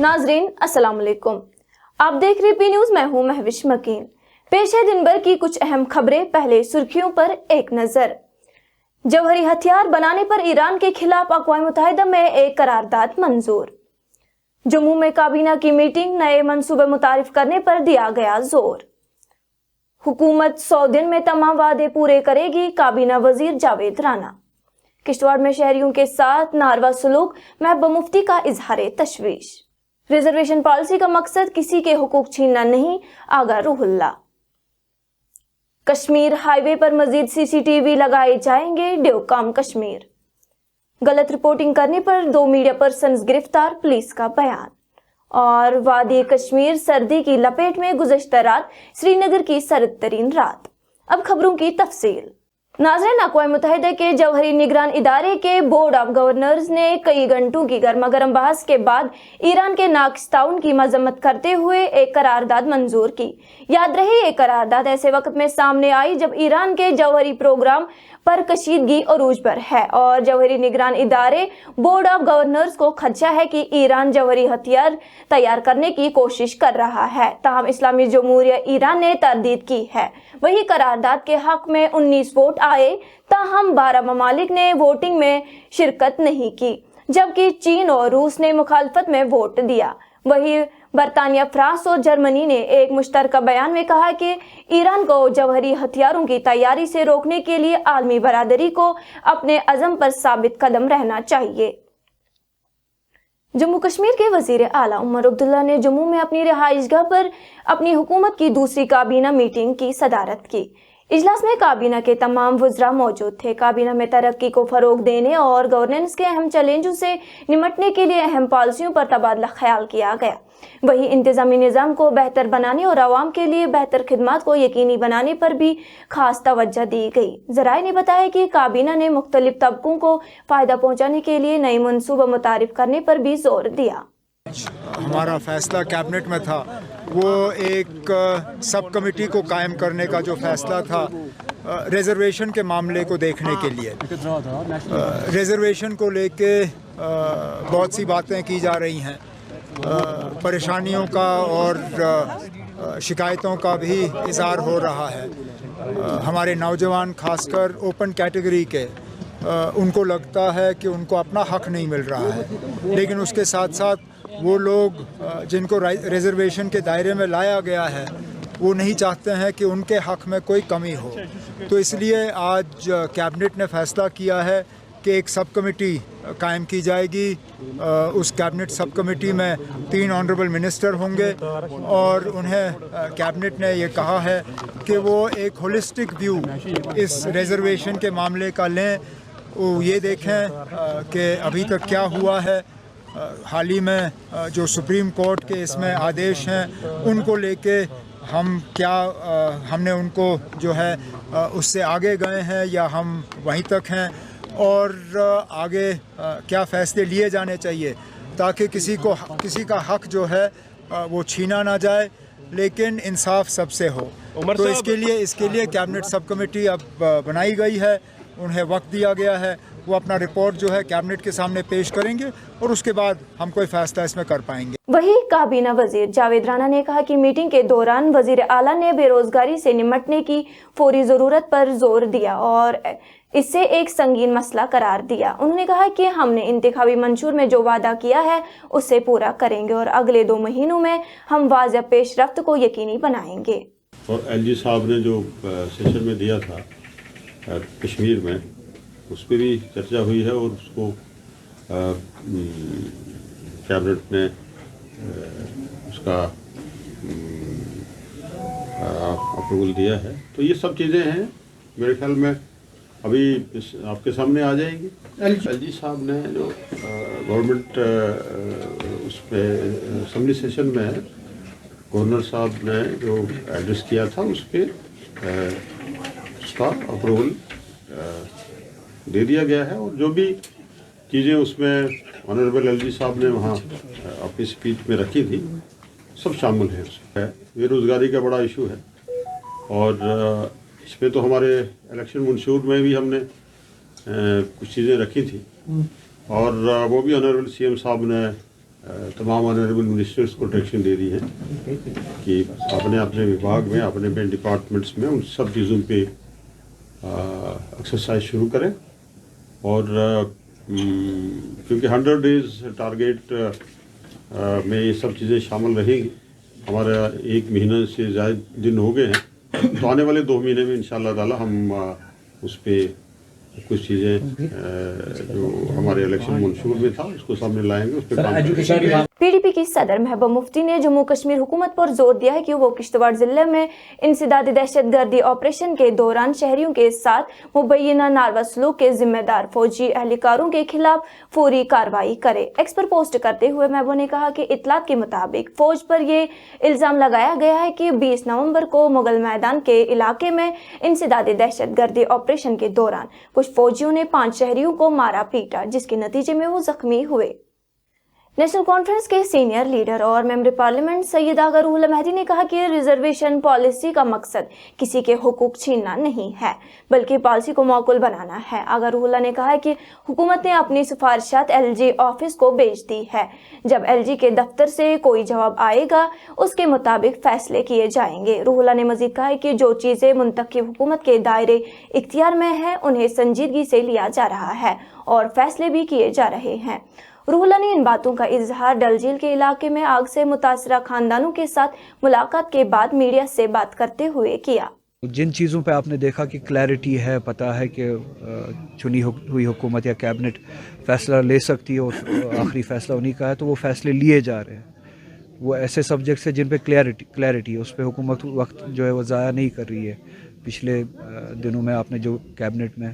नाजरीन अस्सलाम वालेकुम, आप देख रहे पी न्यूज। मैं हूं महविश मकीन। पेश है दिन भर की कुछ अहम खबरें। पहले सुर्खियों पर एक नजर। जौहरी हथियार बनाने पर ईरान के खिलाफ अक़वाम मुत्तहिदा में एक करारदाद मंजूर। जम्मू में काबीना की मीटिंग, नए मंसूबे मुतारिफ करने पर दिया गया जोर। हुकूमत 100 दिन में तमाम वादे पूरे करेगी, काबीना वजीर जावेद राना। किश्तवाड़ में शहरियों के साथ नारवा सलूक, महबूबा मुफ्ती का इजहार तशवीश। रिजर्वेशन पॉलिसी का मकसद किसी के हुकूक छीनना नहीं, आगा रूहुल्ला। कश्मीर हाईवे पर मजीद सीसीटीवी लगाए जाएंगे, ड्यूकाम कश्मीर। गलत रिपोर्टिंग करने पर 2 मीडिया पर्सन्स गिरफ्तार, पुलिस का बयान। और वादी कश्मीर सर्दी की लपेट में, गुज़श्ता रात श्रीनगर की सर्द तरीन रात। अब खबरों की तफसील। नाज़रीन, अक़वाम मुत्तहिदा के जौहरी निगरान इदारे के बोर्ड ऑफ गवर्नर्स ने कई घंटों की गर्मा गर्म बहस के बाद ईरान के नाक़िस ताउन की मजम्मत करते हुए एक करारदाद मंजूर की। याद रहे, ये करारदाद ऐसे वक्त में सामने आई जब ईरान के जौहरी प्रोग्राम पर कशीदगी अरूज पर है और जौहरी निगरान इदारे बोर्ड ऑफ गवर्नर्स को खदशा है कि ईरान जौहरी हथियार तैयार करने की कोशिश कर रहा है। ताहम इस्लामी जमहूरिया ईरान ने तरदीद की है। वही करारदाद के हक में 19 वोट आए, ताहम 12 ममालिक ने वोटिंग में शिरकत नहीं की, जबकि चीन और रूस ने मुखालफत में वोट दिया। वही बरतानिया, फ्रांस और जर्मनी ने एक मुश्तरका बयान में कहा कि ईरान को जौहरी हथियारों की तैयारी से रोकने के लिए आलमी बरादरी को अपने अज़म पर साबित कदम रहना चाहिए। जम्मू कश्मीर के वजीर आला उमर अब्दुल्ला ने जम्मू में अपनी रिहाइशगाह पर अपनी हुकूमत की दूसरी काबीना मीटिंग की सदारत की। इजलास में काबीना के तमाम वज़रा मौजूद थे। काबीना में तरक्की को फ़रोग देने और गवर्नेंस के अहम चैलेंजों से निमटने के लिए अहम पॉलिसियों पर तबादला ख्याल किया गया। वही इंतज़ामी निज़ाम को बेहतर बनाने और आवाम के लिए बेहतर खिदमात को यकीनी बनाने पर भी खास तवज्जो दी गई। ज़राए ने बताया कि काबीना ने मुख्तलिफ तबकों को फ़ायदा पहुँचाने के लिए नई मनसूबा मुतारिफ करने पर भी जोर दिया। हमारा फैसला कैबिनेट में था, वो एक सब कमेटी को कायम करने का जो फैसला था रिजर्वेशन के मामले को देखने के लिए। रिजर्वेशन को लेके बहुत सी बातें की जा रही हैं, परेशानियों का और शिकायतों का भी इज़हार हो रहा है। हमारे नौजवान खासकर ओपन कैटेगरी के उनको लगता है कि उनको अपना हक नहीं मिल रहा है, लेकिन उसके साथ साथ वो लोग जिनको रिजर्वेशन के दायरे में लाया गया है वो नहीं चाहते हैं कि उनके हक में कोई कमी हो। तो इसलिए आज कैबिनेट ने फैसला किया है कि एक सब कमेटी कायम की जाएगी। उस कैबिनेट सब कमेटी में 3 ऑनरेबल मिनिस्टर होंगे और उन्हें कैबिनेट ने ये कहा है कि वो एक होलिस्टिक व्यू इस रिजर्वेशन के मामले का लें। वो ये देखें कि अभी तक क्या हुआ है, हाल ही में जो सुप्रीम कोर्ट के इसमें आदेश हैं उनको लेके हम क्या हमने उनको जो है उससे आगे गए हैं या हम वहीं तक हैं, और आगे क्या फ़ैसले लिए जाने चाहिए ताकि किसी का हक जो है वो छीना ना जाए, लेकिन इंसाफ सबसे हो। तो इसके लिए कैबिनेट सब कमेटी अब बनाई गई है, उन्हें वक्त दिया गया है, वो अपना रिपोर्ट जो है कैबिनेट के सामने पेश करेंगे और उसके बाद हम कोई फैसला इसमें कर पाएंगे। वही काबीना वजीर जावेद राना ने कहा कि मीटिंग के दौरान वजीर आला ने बेरोजगारी से निमटने की फौरी ज़रूरत पर जोर दिया और इसे एक संगीन मसला करार दिया। उन्होंने कहा कि हमने इंतखाबी मंशूर में जो वादा किया है उसे पूरा करेंगे और अगले 2 महीनों में हम वाज़ह पेशरफ्त को यकीनी बनाएंगे। और एलजी साहब ने जो सेशन में दिया था कश्मीर में, उस पर भी चर्चा हुई है और उसको कैबिनेट ने उसका अप्रूवल दिया है। तो ये सब चीज़ें हैं, मेरे ख्याल में अभी आपके सामने आ जाएगी। एलजी साहब ने जो गवर्नमेंट उस पर असम्बली सेशन में गवर्नर साहब ने जो एड्रेस किया था उस पर उसका अप्रूवल दे दिया गया है और जो भी चीज़ें उसमें ऑनरेबल एलजी साहब ने वहाँ अपनी स्पीच में रखी थी सब शामिल है उसमें। बेरोज़गारी का बड़ा इशू है और इसमें तो हमारे इलेक्शन मंशूर में भी हमने कुछ चीज़ें रखी थी और वो भी ऑनरेबल सीएम साहब ने तमाम ऑनरेबल मिनिस्टर्स को डायरेक्शन दे दी है कि अपने अपने विभाग में अपने अपने डिपार्टमेंट्स में उन सब चीज़ों पे एक्सरसाइज शुरू करें और क्योंकि 100 डेज़ टारगेट में ये सब चीज़ें शामिल रहेंगी। हमारा 1 महीने से ज़्यादा दिन हो गए हैं, तो आने वाले 2 महीने में इंशाअल्लाह ताला हम उस पर कुछ चीज़ें जो हमारे इलेक्शन मंशूर में था उसको सामने लाएंगे, उस पर काम करेंगे। पीडीपी की सदर महबूबा मुफ्ती ने जम्मू कश्मीर हुकूमत पर जोर दिया है कि वो किश्तवाड़ जिले में इंसदादी दहशतगर्दी ऑपरेशन के दौरान शहरियों के साथ मुबैना नारवा सलूक के जिम्मेदार फौजी एहलकारों के खिलाफ फौरी कार्रवाई करे। एक्स पर पोस्ट करते हुए महबूबा ने कहा कि इतलात के मुताबिक फौज पर ये इल्जाम लगाया गया है कि 20 नवंबर को मुगल मैदान के इलाके में इंसदादी दहशतगर्दी ऑपरेशन के दौरान कुछ फौजियों ने 5 शहरियों को मारा पीटा, जिसके नतीजे में वो जख्मी हुए। नेशनल कॉन्फ्रेंस के सीनियर लीडर और मेंबर पार्लियामेंट सैयद आगा रूहुल्लाह मेहदी ने कहा कि रिजर्वेशन पॉलिसी का मकसद किसी के हुकूक छीनना नहीं है, बल्कि पॉलिसी को मौकूल बनाना है। आगा रूहुल्लाह ने कहा कि हुकूमत ने अपनी सिफारिशात एलजी ऑफिस को भेज दी है। जब एलजी के दफ्तर से कोई जवाब आएगा उसके मुताबिक फैसले किए जाएंगे। रूहुल्लाह ने मजीद कहा कि जो चीज़ें मुंतखब हुकूमत के दायरे इख्तियार में है उन्हें संजीदगी से लिया जा रहा है और फैसले भी किए जा रहे हैं। रूहुल्लाह ने इन बातों का इजहार डल झील के इलाके में आग से मुतासरा खानदानों के साथ मुलाकात के बाद मीडिया से बात करते हुए किया। जिन चीज़ों पे आपने देखा कि क्लैरिटी है, पता है कि चुनी हुई हुकूमत या कैबिनेट फ़ैसला ले सकती है और आखिरी फ़ैसला उन्हीं का है, तो वो फ़ैसले लिए जा रहे हैं। वो ऐसे सब्जेक्ट्स हैं जिन पे क्लैरिटी है, उस पर हुकूमत वक्त जो है वो ज़ाया नहीं कर रही है। पिछले दिनों में आपने जो कैबिनेट में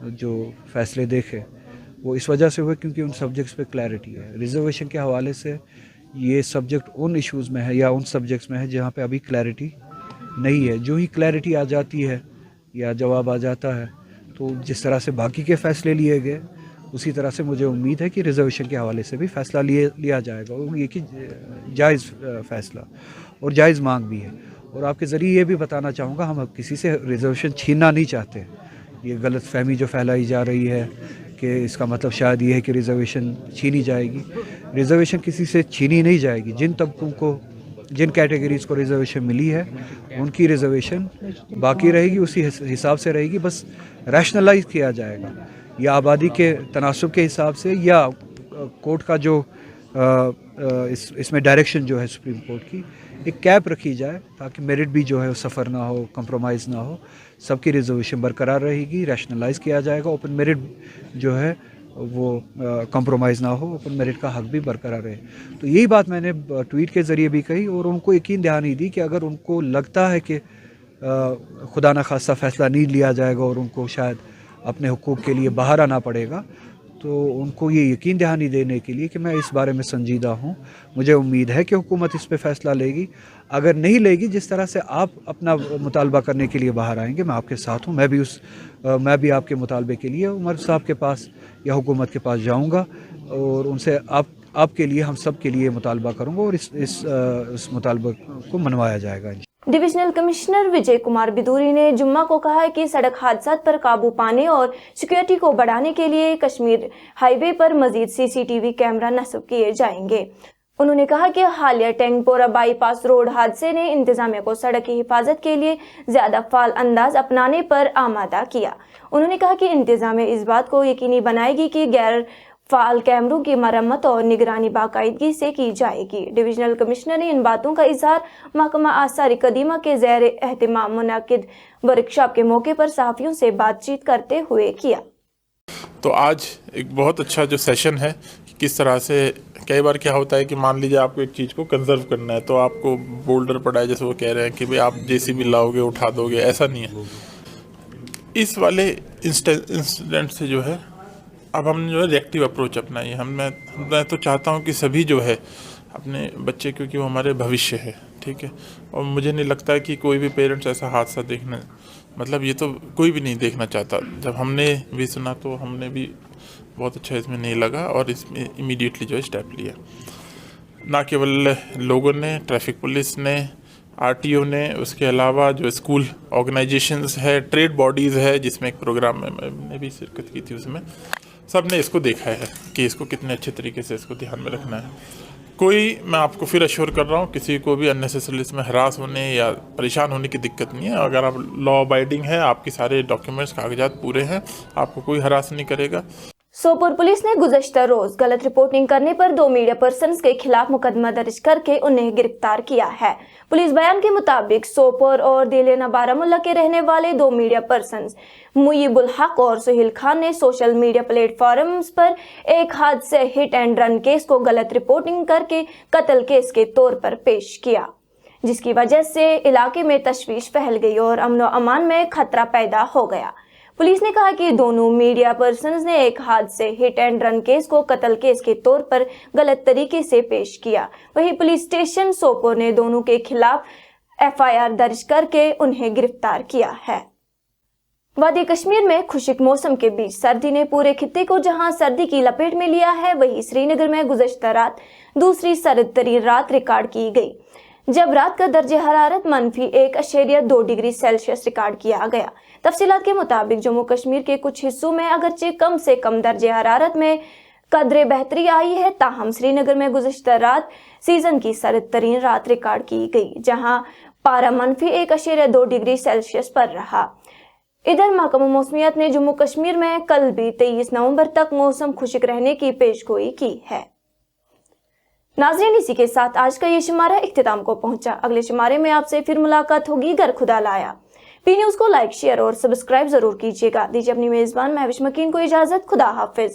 जो फ़ैसले देखे वो इस वजह से हुए क्योंकि उन सब्जेक्ट्स पे क्लैरिटी है। रिजर्वेशन के हवाले से ये सब्जेक्ट उन इश्यूज़ में है या उन सब्जेक्ट्स में है जहाँ पे अभी क्लैरिटी नहीं है। जो ही क्लैरिटी आ जाती है या जवाब आ जाता है, तो जिस तरह से बाकी के फ़ैसले लिए गए उसी तरह से मुझे उम्मीद है कि रिजर्वेशन के हवाले से भी फ़ैसला लिया जाएगा। और ये कि जायज़ फ़ैसला और जायज़ मांग भी है। और आपके ज़रिए ये भी बताना चाहूँगा, हम अब किसी से रिजर्वेशन छीनना नहीं चाहते। ये गलत फहमी जो फैलाई जा रही है कि इसका मतलब शायद ये है कि रिजर्वेशन छीनी जाएगी। रिजर्वेशन किसी से छीनी नहीं जाएगी। जिन तबकों को, जिन कैटेगरीज़ को रिजर्वेशन मिली है उनकी रिजर्वेशन बाकी रहेगी, उसी हिसाब से रहेगी। बस रैशनलाइज किया जाएगा या आबादी के तनासब के हिसाब से या कोर्ट का जो इसमें डायरेक्शन जो है सुप्रीम कोर्ट की, एक कैप रखी जाए ताकि मेरिट भी जो है सफ़र ना हो, कंप्रोमाइज़ ना हो, सबकी रिजर्वेशन बरकरार रहेगी। रैशनलाइज़ किया जाएगा, ओपन मेरिट जो है वो कंप्रोमाइज़ ना हो, ओपन मेरिट का हक भी बरकरार रहे। तो यही बात मैंने ट्वीट के ज़रिए भी कही और उनको यकीन दहानी दी कि अगर उनको लगता है कि खुदा न खास्ता फ़ैसला नहीं लिया जाएगा और उनको शायद अपने हुकूक के लिए बाहर आना पड़ेगा, तो उनको ये यकीन दहानी देने के लिए कि मैं इस बारे में संजीदा हूँ। मुझे उम्मीद है कि हुकूमत इस पे फ़ैसला लेगी। अगर नहीं लेगी, जिस तरह से आप अपना मुतालबा करने के लिए बाहर आएंगे, मैं आपके साथ हूँ। मैं भी आपके मुतालबे के लिए उमर साहब के पास या हुकूमत के पास जाऊँगा और उनसे आपके लिए, हम सब के लिए मुतालबा करूँगा और इस मुतालबे को मनवाया जाएगा। डिविजनल कमिश्नर विजय कुमार बिदूरी ने जुम्मा को कहा है कि सड़क हादसा पर काबू पाने और सिक्योरिटी को बढ़ाने के लिए कश्मीर हाईवे पर मजीद सीसीटीवी कैमरा नस्ब किए जाएंगे। उन्होंने कहा कि हालिया टैंगपोरा बाईपास रोड हादसे ने इंतजामिया को सड़क की हिफाजत के लिए ज्यादा फाल अंदाज अपनाने पर आमादा किया। उन्होंने कहा कि इंतजामिया इस बात को यकीनी बनाएगी कि गैर फाल कैमरों की मरम्मत और निगरानी बाकायदगी से की जाएगी। डिविजनल कमिश्नर ने इन बातों का इजहार महकमा आसार कदीमा के ज़ेर एहतिमाम मुनाकिद वर्कशॉप के मौके पर सहाफ़ियों से बातचीत करते हुए किया। तो आज एक बहुत अच्छा जो सेशन है, किस तरह से कई बार क्या होता है कि मान लीजिए आपको एक चीज़ को कंजर्व करना है तो आपको बोल्डर पड़ा है, जैसे वो कह रहे हैं कि भाई आप जेसीबी लाओगे उठा दोगे, ऐसा नहीं है। इस वाले इंसिडेंट से जो है अब हमने जो है रिएक्टिव अप्रोच अपनाई है। मैं तो चाहता हूँ कि सभी जो है अपने बच्चे, क्योंकि वो हमारे भविष्य है, ठीक है, और मुझे नहीं लगता है कि कोई भी पेरेंट्स ऐसा हादसा देखना, मतलब ये तो कोई भी नहीं देखना चाहता। जब हमने भी सुना तो हमने भी बहुत अच्छा इसमें नहीं लगा और इसमें इमीडिएटली जो है स्टेप लिया। ना केवल लोगों ने, ट्रैफिक पुलिस ने, आरटीओ ने, उसके अलावा जो स्कूल ऑर्गेनाइजेशंस है, ट्रेड बॉडीज़ है, जिसमें एक प्रोग्राम में मैंने भी शिरकत की थी उसमें, सब ने इसको देखा है कि इसको कितने अच्छे तरीके से इसको ध्यान में रखना है। कोई, मैं आपको फिर अश्योर कर रहा हूँ, किसी को भी अननेसेसरली इसमें हरास होने या परेशान होने की दिक्कत नहीं है। अगर आप लॉ अबाइडिंग है, आपके सारे डॉक्यूमेंट्स कागजात पूरे हैं, आपको कोई हरास नहीं करेगा। सोपोर पुलिस ने गुज़श्ता रोज गलत रिपोर्टिंग करने पर 2 मीडिया पर्सन्स के खिलाफ मुकदमा दर्ज करके उन्हें गिरफ्तार किया है। पुलिस बयान के मुताबिक सोपोर और दिलेना बारामुल्ला के रहने वाले 2 मीडिया पर्सन्स मुयीबुल हक और सुहेल खान ने सोशल मीडिया प्लेटफॉर्म्स पर एक हादसे हिट एंड रन केस को गलत रिपोर्टिंग करके कत्ल केस के तौर पर पेश किया, जिसकी वजह से इलाके में तशवीश फैल गई और अमन व अमान में खतरा पैदा हो गया। पुलिस ने कहा कि दोनों मीडिया पर्सन्स ने एक हादसे हिट एंड रन केस को कत्ल केस के तौर पर गलत तरीके से पेश किया। वहीं पुलिस स्टेशन सोपोर ने दोनों के खिलाफ FIR दर्ज करके उन्हें गिरफ्तार किया है। वादी कश्मीर में खुश्क मौसम के बीच सर्दी ने पूरे खित्ते को जहां सर्दी की लपेट में लिया है, वहीं श्रीनगर में गुज़श्ता रात दूसरी सर्द तरीन रात रिकॉर्ड की गई, जब रात का दर्जे हरारत -1.2 डिग्री सेल्सियस रिकॉर्ड किया गया। तफसीलात के मुताबिक जम्मू कश्मीर के कुछ हिस्सों में अगरचे कम से कम दर्जे हरारत में कदरे बेहतरी आई है, ताहम श्रीनगर में गुज़श्ता रात सीजन की सर्द तरीन रात रिकॉर्ड की गई, जहां पारा -1.2 डिग्री सेल्सियस पर रहा। इधर महकमा मौसमियात ने जम्मू कश्मीर में कल भी 23 नवंबर तक मौसम खुश्क रहने की पेशगोई की है। नाज़रीन, इसी के साथ आज का ये शुमारा इख्तिताम को पहुंचा। अगले शुमारे में आपसे फिर मुलाकात होगी, गर खुदा लाया। पी न्यूज़ को लाइक, शेयर और सब्सक्राइब जरूर कीजिएगा। दीजिए अपनी मेजबान महविश मकीन को इजाजत। खुदा हाफिज।